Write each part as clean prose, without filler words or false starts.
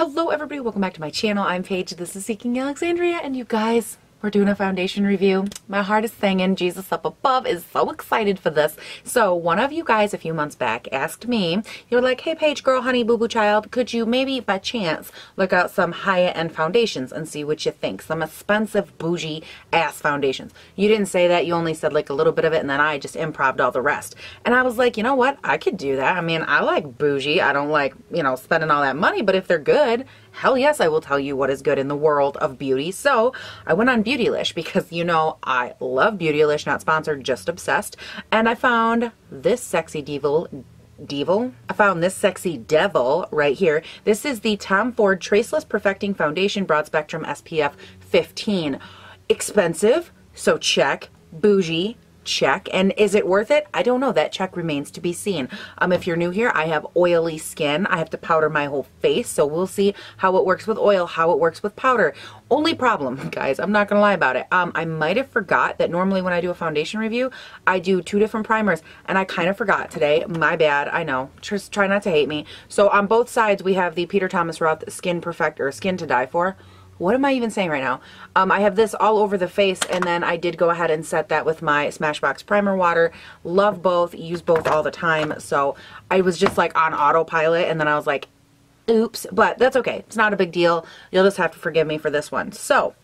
Hello everybody, welcome back to my channel. I'm Paige, this is Seeking Alexandria, and you guys, we're doing a foundation review. My heart is singing. Jesus up above is so excited for this. So one of you guys a few months back asked me, you were like, hey Paige, girl, honey, boo-boo child, could you maybe by chance look out some higher-end foundations and see what you think? Some expensive bougie ass foundations. You didn't say that, you only said like a little bit of it, and then I just improv'd all the rest. And I was like, you know what, I could do that. I mean, I like bougie. I don't like, you know, spending all that money, but if they're good, hell yes, I will tell you what is good in the world of beauty. So I went on Beautylish because, you know, I love Beautylish, not sponsored, just obsessed. And I found this sexy devil. I found this sexy devil right here. This is the Tom Ford Traceless Perfecting Foundation Broad Spectrum SPF 15. Expensive, so check. Bougie, check. And is it worth it? I don't know. That check remains to be seen. If you're new here, I have oily skin. I have to powder my whole face, so we'll see how it works with oil, how it works with powder. Only problem, guys, I'm not gonna lie about it. I might have forgot that normally when I do a foundation review, I do 2 different primers, and I kind of forgot today. My bad, I know. Just try not to hate me. So on both sides, we have the Peter Thomas Roth Skin Perfector, Skin to Die For. What am I even saying right now? I have this all over the face, and then I did go ahead and set that with my Smashbox Primer Water. Love both, use both all the time, so I was just like on autopilot, and then I was like, oops, but that's okay. It's not a big deal. You'll just have to forgive me for this one. So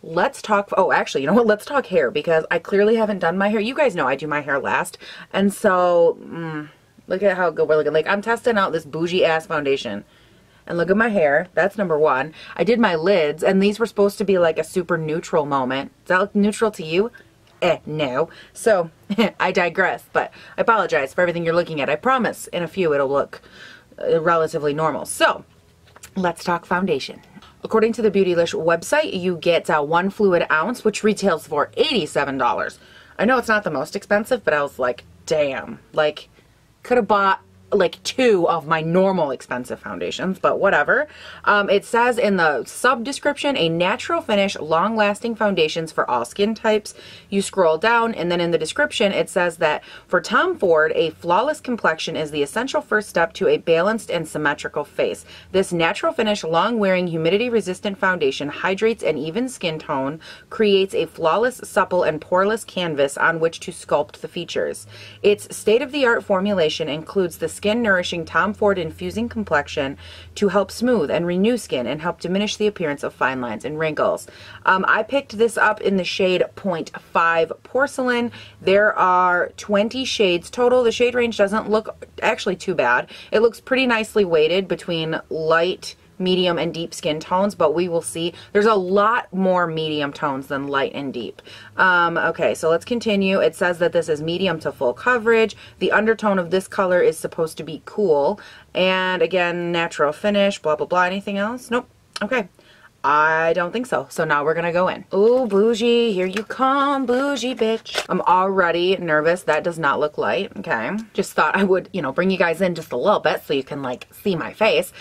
let's talk, oh, actually, you know what? Let's talk hair, because I clearly haven't done my hair. You guys know I do my hair last, and so look at how good we're looking. Like, I'm testing out this bougie ass foundation. And look at my hair. That's number one. I did my lids, and these were supposed to be like a super neutral moment. Does that look neutral to you? No. So, I digress, but I apologize for everything you're looking at. I promise in a few it'll look relatively normal. So, let's talk foundation. According to the Beautylish website, you get 1 fluid ounce, which retails for $87. I know it's not the most expensive, but I was like, damn. Like, could have bought like 2 of my normal expensive foundations, but whatever. It says in the sub description, a natural finish, long lasting foundations for all skin types. You scroll down, and then in the description it says that for Tom Ford, a flawless complexion is the essential first step to a balanced and symmetrical face. This natural finish, long wearing, humidity resistant foundation hydrates an even skin tone, creates a flawless, supple, and poreless canvas on which to sculpt the features. Its state-of-the-art formulation includes the skin nourishing Tom Ford infusing complexion to help smooth and renew skin and help diminish the appearance of fine lines and wrinkles. I picked this up in the shade 0.5 porcelain. There are 20 shades total. The shade range doesn't look actually too bad. It looks pretty nicely weighted between light, medium, and deep skin tones, but we will see. There's a lot more medium tones than light and deep. Okay, so let's continue. It says that this is medium to full coverage. The undertone of this color is supposed to be cool. And again, natural finish, blah, blah, blah. Anything else? Nope. Okay. I don't think so. So now we're gonna go in. Ooh, bougie, here you come, bougie bitch. I'm already nervous. That does not look light, okay? Just thought I would, you know, bring you guys in just a little bit so you can like see my face.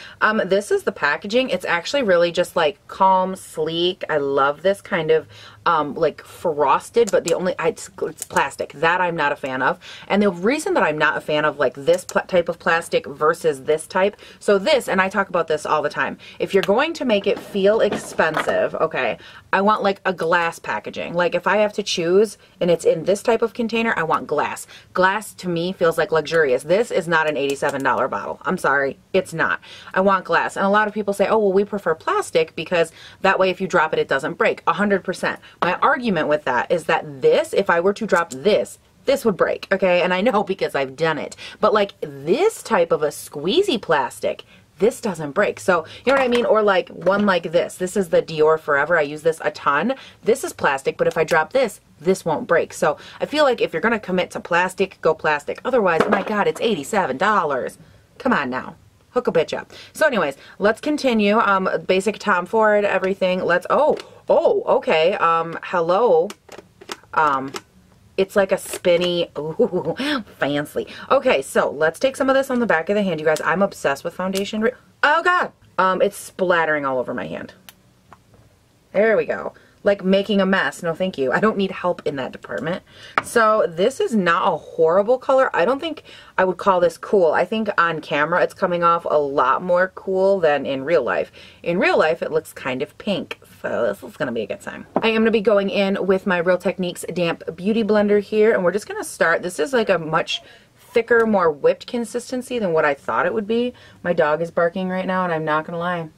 This is the packaging. It's actually really just like calm, sleek. I love this kind of like frosted, but the only, it's plastic. That I'm not a fan of. And the reason that I'm not a fan of like this type of plastic versus this type, so this, and I talk about this all the time, if you're going to make it feel expensive, okay, I want like a glass packaging. Like if I have to choose and it's in this type of container, I want glass. Glass to me feels like luxurious. This is not an $87 bottle. I'm sorry, it's not. I want glass. And a lot of people say, oh, well, we prefer plastic because that way if you drop it, it doesn't break. 100%. My argument with that is that this, if I were to drop this, this would break, okay? And I know because I've done it. But like this type of a squeezy plastic, this doesn't break. So, you know what I mean? Or like one like this. This is the Dior Forever. I use this a ton. This is plastic, but if I drop this, this won't break. So I feel like if you're going to commit to plastic, go plastic. Otherwise, my God, it's $87. Come on now. Hook a bitch up. So anyways, let's continue. Basic Tom Ford, everything. Let's, oh, okay. Hello. It's like a spinny, ooh, fancy. Okay, so let's take some of this on the back of the hand, you guys. I'm obsessed with foundation. Oh God. It's splattering all over my hand. There we go. like making a mess. No, thank you. I don't need help in that department. So this is not a horrible color. I don't think I would call this cool. I think on camera it's coming off a lot more cool than in real life. In real life, it looks kind of pink. So this is going to be a good time. I am going to be going in with my Real Techniques Damp Beauty Blender here, and we're just going to start. This is like a much thicker, more whipped consistency than what I thought it would be. My dog is barking right now, and I'm not going to lie.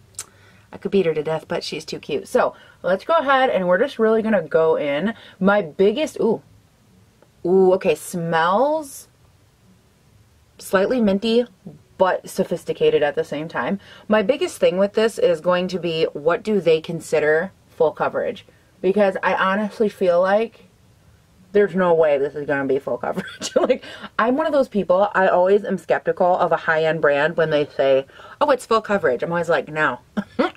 I could beat her to death, but she's too cute. So let's go ahead, and we're just really going to go in. My biggest, ooh, okay, smells slightly minty, but sophisticated at the same time. My biggest thing with this is going to be, what do they consider full coverage? Because I honestly feel like there's no way this is going to be full coverage. Like, I'm one of those people, I always am skeptical of a high-end brand when they say, oh, it's full coverage. I'm always like, no,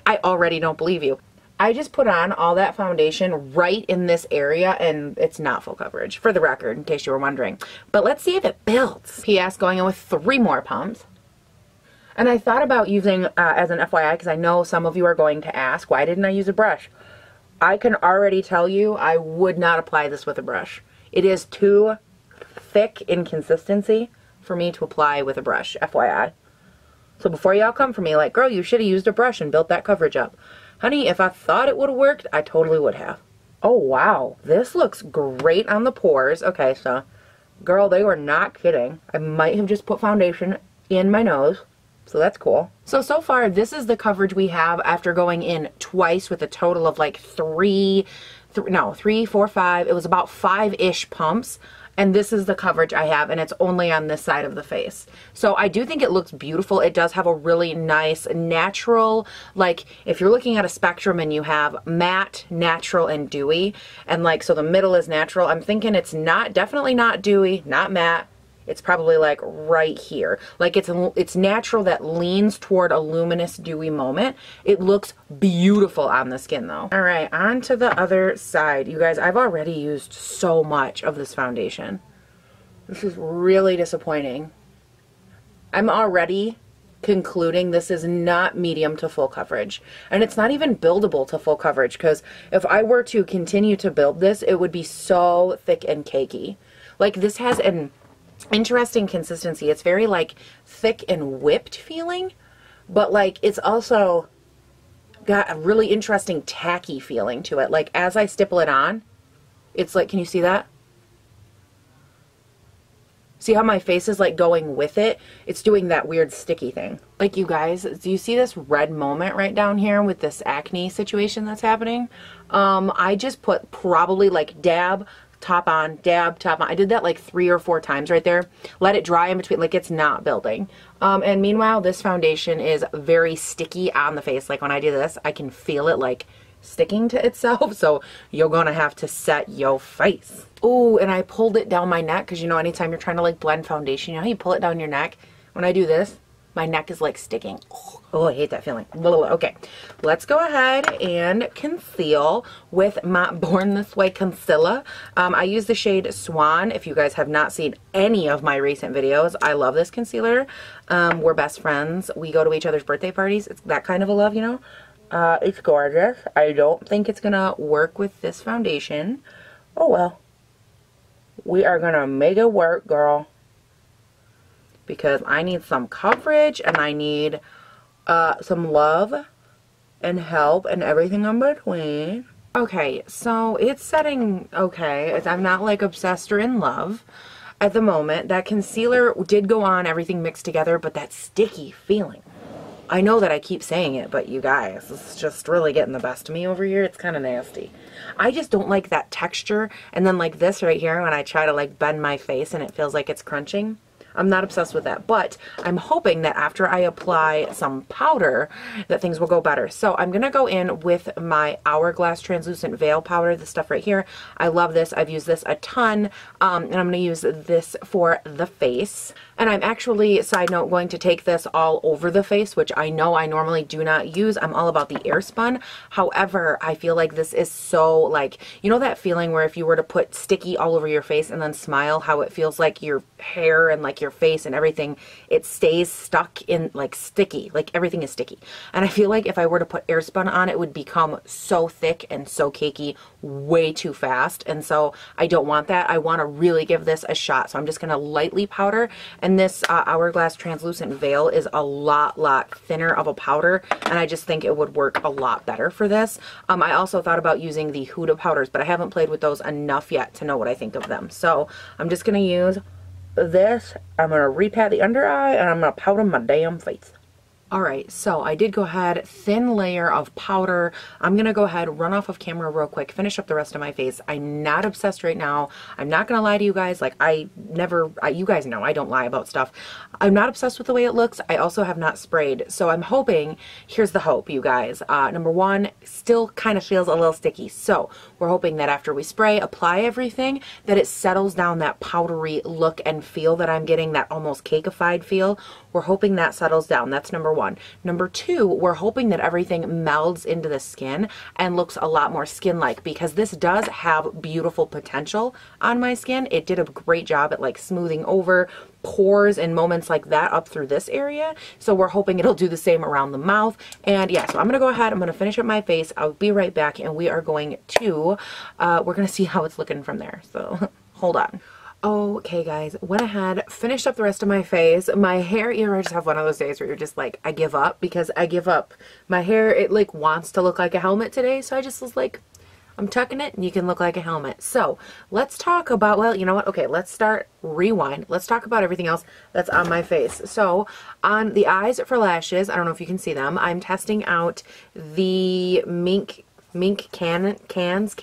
I already don't believe you. I just put on all that foundation right in this area, and it's not full coverage, for the record, in case you were wondering. But let's see if it builds. P.S. going in with 3 more pumps. And I thought about using, as an FYI, because I know some of you are going to ask, why didn't I use a brush? I can already tell you I would not apply this with a brush. It is too thick in consistency for me to apply with a brush, FYI. So before y'all come for me like, girl, you should have used a brush and built that coverage up. Honey, if I thought it would have worked, I totally would have. Oh, wow. This looks great on the pores. Okay, so, girl, they were not kidding. I might have just put foundation in my nose. So that's cool. So far, this is the coverage we have after going in twice with a total of like 3, 4, 5. It was about 5-ish pumps. And this is the coverage I have, and it's only on this side of the face. So I do think it looks beautiful. It does have a really nice natural, like if you're looking at a spectrum and you have matte, natural, and dewy, and like, so the middle is natural. I'm thinking it's not, definitely not dewy, not matte. It's probably like right here. Like it's natural that leans toward a luminous dewy moment. It looks beautiful on the skin though. All right, on to the other side. You guys, I've already used so much of this foundation. This is really disappointing. I'm already concluding this is not medium to full coverage. And it's not even buildable to full coverage, because if I were to continue to build this, it would be so thick and cakey. Like this has an interesting consistency. It's very like thick and whipped feeling, but like it's also got a really interesting tacky feeling to it. Like as I stipple it on, it's like, can you see that? See how my face is like going with it? It's doing that weird sticky thing. Like, you guys, do you see this red moment right down here with this acne situation that's happening? I just put probably like dab, top on, dab, top on. I did that like 3 or 4 times right there. Let it dry in between, like it's not building. And meanwhile, this foundation is very sticky on the face. Like when I do this, I can feel it like sticking to itself. So you're gonna have to set your face. Oh, and I pulled it down my neck, because you know, anytime you're trying to like blend foundation, you know how you pull it down your neck? When I do this, my neck is like sticking. Oh, I hate that feeling. Okay, let's go ahead and conceal with my Born This Way concealer. I use the shade Swan. If you guys have not seen any of my recent videos, I love this concealer. We're best friends. We go to each other's birthday parties. It's that kind of a love, you know? It's gorgeous. I don't think it's gonna work with this foundation. Oh well. We are gonna make it work, girl. Because I need some coverage, and I need some love and help and everything in between. Okay, so it's setting okay. I'm not like obsessed or in love at the moment. That concealer did go on, everything mixed together, but that sticky feeling. I know that I keep saying it, but you guys, it's just really getting the best of me over here. It's kind of nasty. I just don't like that texture. And then like this right here, when I try to like bend my face and it feels like it's crunching. I'm not obsessed with that, but I'm hoping that after I apply some powder that things will go better. So I'm going to go in with my Hourglass Translucent Veil Powder, this stuff right here. I love this. I've used this a ton, and I'm going to use this for the face. And I'm actually, side note, going to take this all over the face, which I know I normally do not use. I'm all about the airspun. However, I feel like this is so, like, you know that feeling where if you were to put sticky all over your face and then smile, how it feels like your hair and like your face and everything, it stays stuck in, like, sticky. Like, everything is sticky. And I feel like if I were to put airspun on, it would become so thick and so cakey way too fast. And so I don't want that. I want to really give this a shot. So I'm just going to lightly powder. And this Hourglass translucent veil is a lot thinner of a powder, and I just think it would work a lot better for this. I also thought about using the Huda powders, but I haven't played with those enough yet to know what I think of them. So I'm just going to use this. I'm going to repat the under eye, and I'm going to powder my damn face. Alright, so I did go ahead, thin layer of powder. I'm going to go ahead, run off of camera real quick, finish up the rest of my face. I'm not obsessed right now. I'm not going to lie to you guys. Like, you guys know I don't lie about stuff. I'm not obsessed with the way it looks. I also have not sprayed. So I'm hoping, here's the hope, you guys. Number one, still kind of feels a little sticky. So we're hoping that after we spray, apply everything, that it settles down that powdery look and feel that I'm getting, that almost cakeified feel. We're hoping that settles down. That's number one. Number two, we're hoping that everything melds into the skin and looks a lot more skin-like, because this does have beautiful potential on my skin. It did a great job at like smoothing over pores and moments like that up through this area. So we're hoping it'll do the same around the mouth. And yeah, so I'm going to go ahead. I'm going to finish up my face. I'll be right back, and we are going to, we're going to see how it's looking from there. So hold on. Okay guys, went ahead, finished up the rest of my face. My hair, you ever just have one of those days where you're just like, I give up, because I give up. My hair, it like wants to look like a helmet today, so I just was like, I'm tucking it and you can look like a helmet. So let's talk about, well, you know what? Okay, let's start, rewind. Let's talk about everything else that's on my face. So on the eyes for lashes, I don't know if you can see them, I'm testing out the Mink cans.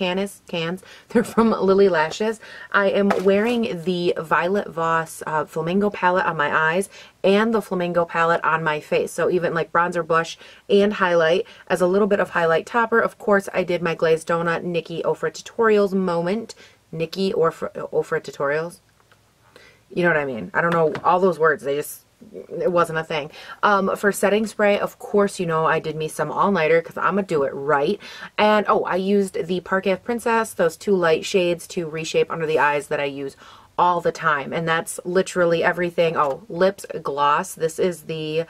They're from Lily Lashes. I am wearing the Violet Voss Flamingo palette on my eyes and the Flamingo palette on my face. So even like bronzer, blush, and highlight as a little bit of highlight topper. Of course, I did my Glazed Donut Nikki Ofra Tutorials moment. Nikki Ofra Tutorials. You know what I mean? I don't know all those words. It wasn't a thing. For setting spray, of course, you know, I did me some all-nighter because I'm gonna do it right. And oh, I used the Parquet Princess, those two light shades to reshape under the eyes that I use all the time. And that's literally everything. Oh, lips gloss. This is the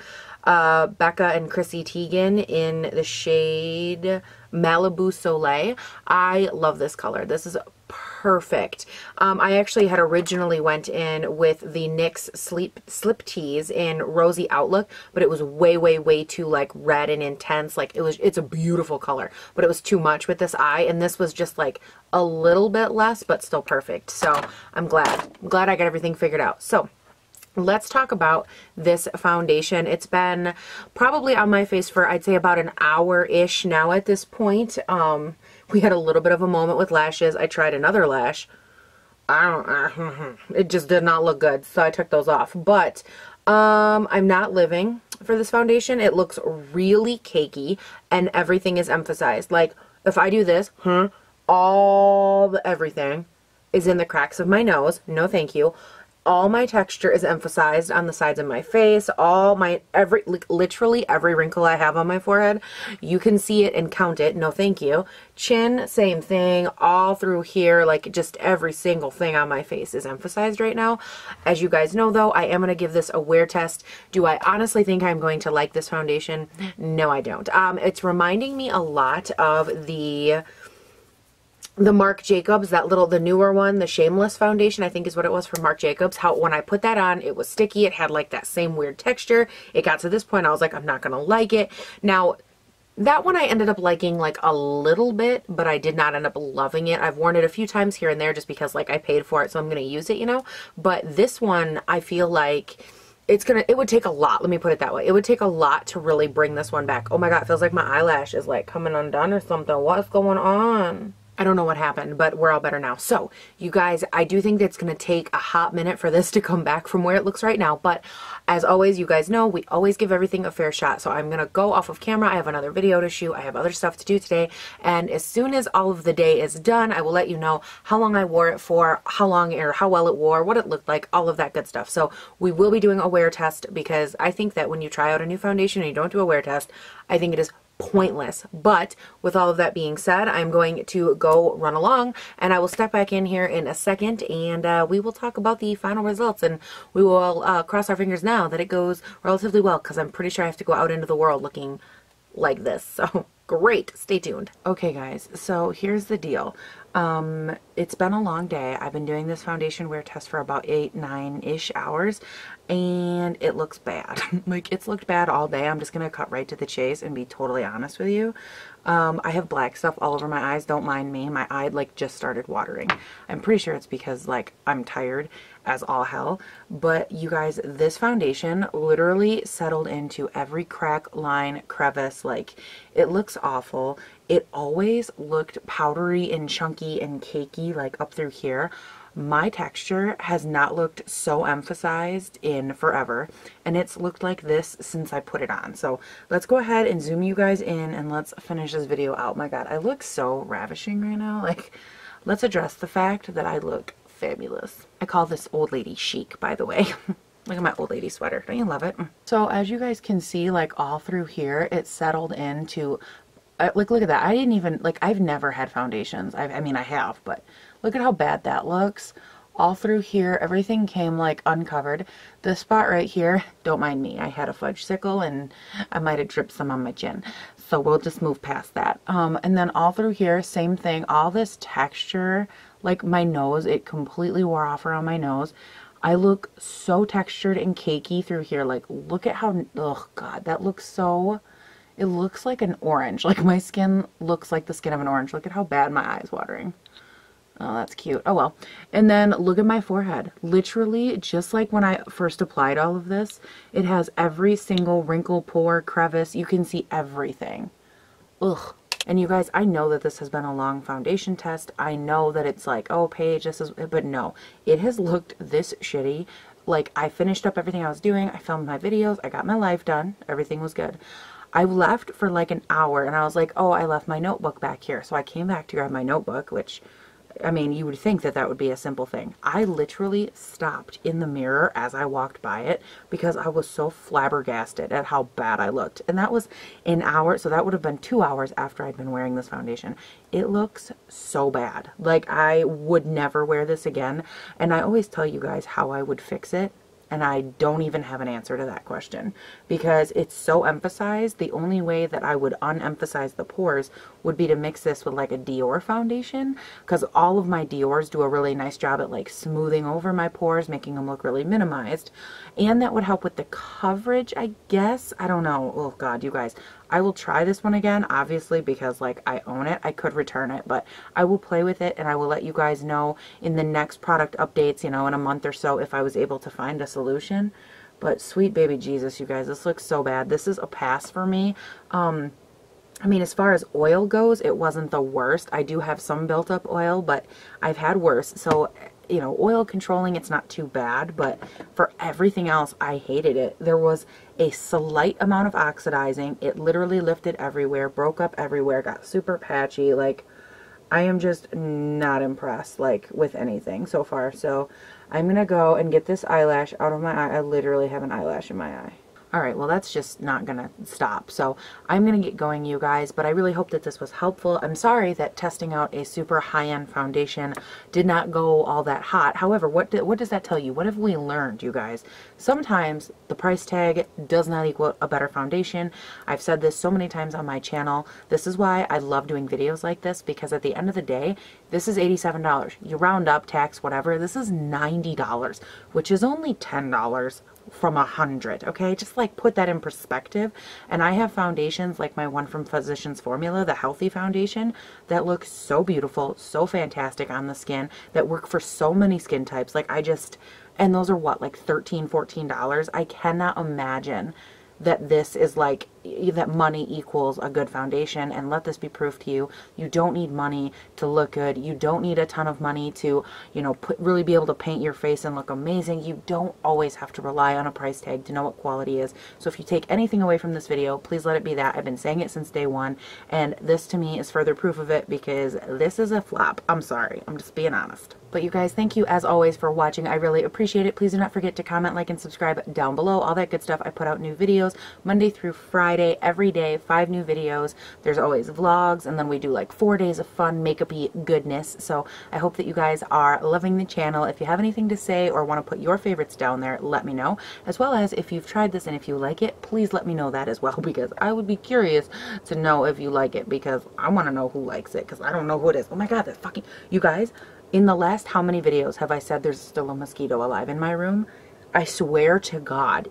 Becca and Chrissy Teigen in the shade Malibu Soleil. I love this color. This is perfect. I actually had originally went in with the NYX Slip Tease in Rosy Outlook, but it was way too like red and intense. Like it's a beautiful color, but it was too much with this eye, and this was just like a little bit less, but still perfect. So I'm glad I got everything figured out. So let's talk about this foundation. It's been probably on my face for, I'd say, about an hour-ish now at this point. We had a little bit of a moment with lashes. I tried another lash. It just did not look good, so I took those off. But I'm not living for this foundation. It looks really cakey, and everything is emphasized. Like, if I do this, everything is in the cracks of my nose. No, thank you. All my texture is emphasized on the sides of my face. Literally every wrinkle I have on my forehead, you can see it and count it. No, thank you. Chin, same thing. All through here, like just every single thing on my face is emphasized right now. As you guys know, though, I am going to give this a wear test. Do I honestly think I'm going to like this foundation? No, I don't. It's reminding me a lot of the Marc Jacobs, the newer one, the Shameless foundation, I think is what it was from Marc Jacobs. How when I put that on, it was sticky. It had like that same weird texture. It got to this point, I was like, I'm not going to like it. Now, that one I ended up liking like a little bit, but I did not end up loving it. I've worn it a few times here and there just because like I paid for it, so I'm going to use it, you know. But this one, I feel like it would take a lot. Let me put it that way. It would take a lot to really bring this one back. Oh my God, it feels like my eyelash is like coming undone or something. What's going on? I don't know what happened, but we're all better now. So, you guys, I do think it's going to take a hot minute for this to come back from where it looks right now. But as always, you guys know, we always give everything a fair shot. So I'm going to go off of camera. I have another video to shoot. I have other stuff to do today. And as soon as all of the day is done, I will let you know how long I wore it for, how long or how well it wore, what it looked like, all of that good stuff. So we will be doing a wear test because I think that when you try out a new foundation and you don't do a wear test, I think it is pointless. But with all of that being said, I'm going to go run along and I will step back in here in a second and we will talk about the final results, and we will cross our fingers now that it goes relatively well, because I'm pretty sure I have to go out into the world looking like this. So great, stay tuned. Okay guys, so here's the deal. It's been a long day. I've been doing this foundation wear test for about 8-9-ish hours and it looks bad. Like, it's looked bad all day. I'm just gonna cut right to the chase and be totally honest with you. I have black stuff all over my eyes. Don't mind me. My eye like just started watering. I'm pretty sure it's because like I'm tired as all hell. But you guys, this foundation literally settled into every crack, line, crevice. Like, it looks awful. It always looked powdery and chunky and cakey like up through here. My texture has not looked so emphasized in forever, and it's looked like this since I put it on. So let's go ahead and zoom you guys in and let's finish this video out. My God, I look so ravishing right now. Like, let's address the fact that I look fabulous. I call this old lady chic, by the way. Look at my old lady sweater. Don't you love it? So as you guys can see, like all through here, it settled into like, look at that. I didn't even, like, I've never had foundations. I mean, I have, but look at how bad that looks. All through here, everything came, like, uncovered. This spot right here, don't mind me. I had a fudge sickle, and I might have dripped some on my chin. So we'll just move past that. And then all through here, same thing. All this texture, like my nose, it completely wore off around my nose. I look so textured and cakey through here. Like, look at how, oh, God, that looks so... It looks like an orange. Like, my skin looks like the skin of an orange. Look at how bad my eye's watering. Oh, that's cute. Oh, well. And then look at my forehead. Literally, just like when I first applied all of this, it has every single wrinkle, pore, crevice. You can see everything. Ugh. And you guys, I know that this has been a long foundation test. I know that it's like, oh, Paige, this is... But no, it has looked this shitty. Like, I finished up everything I was doing. I filmed my videos. I got my life done. Everything was good. I left for like an hour and I was like, oh, I left my notebook back here. So I came back to grab my notebook, which, I mean, you would think that that would be a simple thing. I literally stopped in the mirror as I walked by it because I was so flabbergasted at how bad I looked. And that was an hour, so that would have been 2 hours after I'd been wearing this foundation. It looks so bad. Like, I would never wear this again. And I always tell you guys how I would fix it. And I don't even have an answer to that question because it's so emphasized. The only way that I would unemphasize the pores would be to mix this with like a Dior foundation, because all of my Diors do a really nice job at like smoothing over my pores, making them look really minimized. And that would help with the coverage, I guess. I don't know. Oh God, you guys. I will try this one again, obviously, because like I own it. I could return it, but I will play with it and I will let you guys know in the next product updates, you know, in a month or so, if I was able to find a solution. But sweet baby Jesus, you guys, this looks so bad. This is a pass for me. I mean, as far as oil goes, it wasn't the worst. I do have some built up oil, but I've had worse. So, you know, oil controlling, it's not too bad, but for everything else, I hated it. There was a slight amount of oxidizing. It literally lifted everywhere, broke up everywhere, got super patchy. Like, I am just not impressed, like, with anything so far. So I'm gonna go and get this eyelash out of my eye. I literally have an eyelash in my eye. Alright, well that's just not gonna stop. So I'm gonna get going, you guys, but I really hope that this was helpful. I'm sorry that testing out a super high-end foundation did not go all that hot. However, what does that tell you? What have we learned, you guys? Sometimes the price tag does not equal a better foundation. I've said this so many times on my channel. This is why I love doing videos like this, because at the end of the day, this is $87. You round up, tax, whatever. This is $90, which is only $10 from 100. Okay, just like put that in perspective. And I have foundations like my one from Physicians Formula, the Healthy Foundation, that look so beautiful, so fantastic on the skin, that work for so many skin types. Like, I just, and those are what, like $13, $14? I cannot imagine that this is like, that money equals a good foundation, and let this be proof to you. You don't need money to look good. You don't need a ton of money to, you know, really be able to paint your face and look amazing. You don't always have to rely on a price tag to know what quality is. So if you take anything away from this video, please let it be that. I've been saying it since day one, and this to me is further proof of it, because this is a flop. I'm sorry. I'm just being honest. But you guys, thank you as always for watching. I really appreciate it. Please do not forget to comment, like, and subscribe down below. All that good stuff. I put out new videos Monday through Friday, every day, 5 new videos. There's always vlogs, and then we do like 4 days of fun makeup-y goodness. So I hope that you guys are loving the channel. If you have anything to say or want to put your favorites down there, let me know. As well as if you've tried this and if you like it, please let me know that as well, because I would be curious to know if you like it, because I want to know who likes it, because I don't know who it is. Oh my god, that fucking... You guys, in the last how many videos have I said there's still a mosquito alive in my room? I swear to God,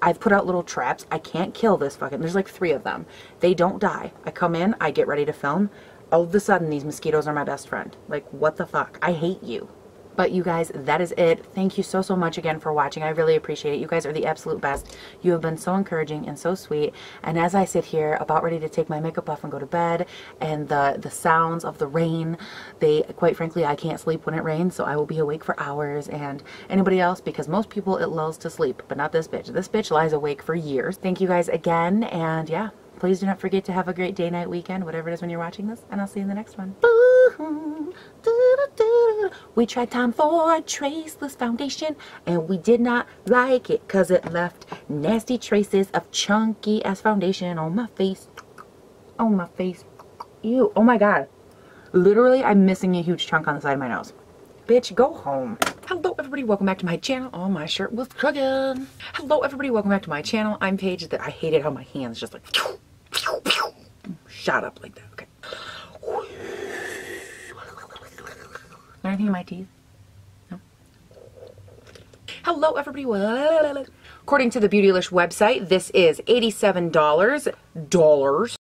I've put out little traps. I can't kill this fucking... There's like 3 of them. They don't die. I come in, I get ready to film. All of a sudden, these mosquitoes are my best friend. Like, what the fuck? I hate you. But you guys, that is it. Thank you so, so much again for watching. I really appreciate it. You guys are the absolute best. You have been so encouraging and so sweet. And as I sit here about ready to take my makeup off and go to bed, and the sounds of the rain, quite frankly, I can't sleep when it rains, so I will be awake for hours. And anybody else, because most people it lulls to sleep, but not this bitch. This bitch lies awake for years. Thank you guys again, and yeah, please do not forget to have a great day, night, weekend, whatever it is when you're watching this, and I'll see you in the next one. We tried time for a Traceless foundation, and we did not like it because it left nasty traces of chunky ass foundation on my face. On my face. Ew. Oh my god. Literally, I'm missing a huge chunk on the side of my nose. Bitch, go home. Hello everybody, welcome back to my channel. Oh, my shirt was crooked. Hello everybody, welcome back to my channel. I'm Paige. I hated how my hands just like shot up like that. Okay. Is there anything in my teeth? No? Hello everybody. According to the Beautylish website, this is $87.